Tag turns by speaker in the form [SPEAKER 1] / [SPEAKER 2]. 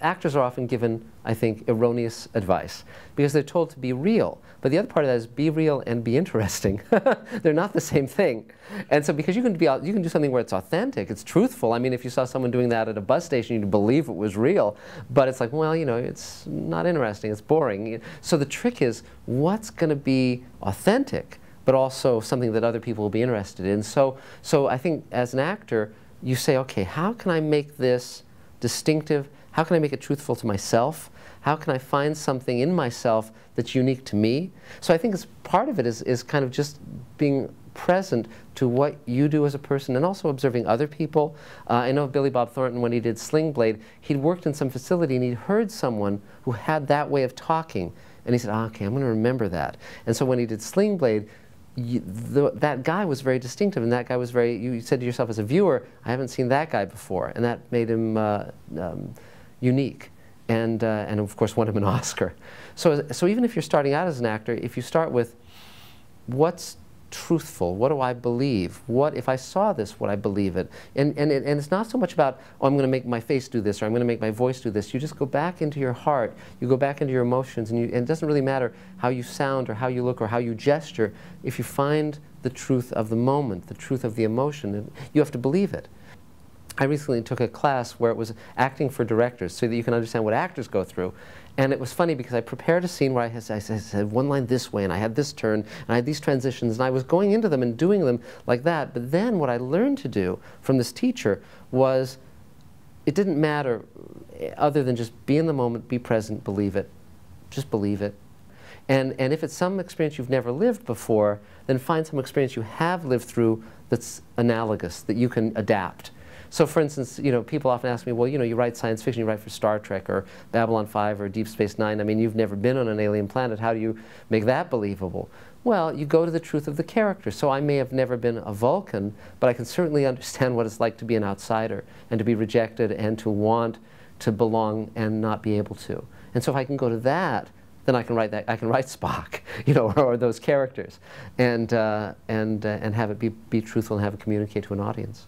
[SPEAKER 1] actors are often given, I think, erroneous advice because they're told to be real. But the other part of that is be real and be interesting. They're not the same thing. And so because you can do something where it's authentic, it's truthful. I mean, if you saw someone doing that at a bus station, you'd believe it was real. But it's like, well, you know, it's not interesting, it's boring. So the trick is, what's going to be authentic, but also something that other people will be interested in? So I think as an actor, you say, okay, how can I make this distinctive? How can I make it truthful to myself? How can I find something in myself that's unique to me? So I think part of it is kind of just being present to what you do as a person and also observing other people. I know Billy Bob Thornton, when he did Sling Blade, he'd worked in some facility and he'd heard someone who had that way of talking. And he said, oh, okay, I'm going to remember that. And so when he did Sling Blade, that guy was very distinctive, and that guy was very, you said to yourself as a viewer, I haven't seen that guy before, and that made him unique, and of course won him an Oscar. So even if you're starting out as an actor, if you start with what's truthful, what do I believe, what if I saw this, would I believe it, and it's not so much about, oh, I'm going to make my face do this, or I'm going to make my voice do this. You just go back into your heart, you go back into your emotions, and it doesn't really matter how you sound or how you look or how you gesture. If you find the truth of the moment, the truth of the emotion, you have to believe it. I recently took a class where it was acting for directors so that you can understand what actors go through. And it was funny because I prepared a scene where I said one line this way, and I had this turn, and I had these transitions, and I was going into them and doing them like that. But then what I learned to do from this teacher was it didn't matter other than just be in the moment, be present, believe it. Just believe it. And if it's some experience you've never lived before, then find some experience you have lived through that's analogous, that you can adapt. So for instance, you know, people often ask me, well, you know, you write science fiction, you write for Star Trek or Babylon 5 or Deep Space Nine. I mean, you've never been on an alien planet. How do you make that believable? Well, you go to the truth of the character. So I may have never been a Vulcan, but I can certainly understand what it's like to be an outsider and to be rejected and to want to belong and not be able to. And so if I can go to that, then I can write that. I can write Spock, you know, or those characters, and have it be truthful and have it communicate to an audience.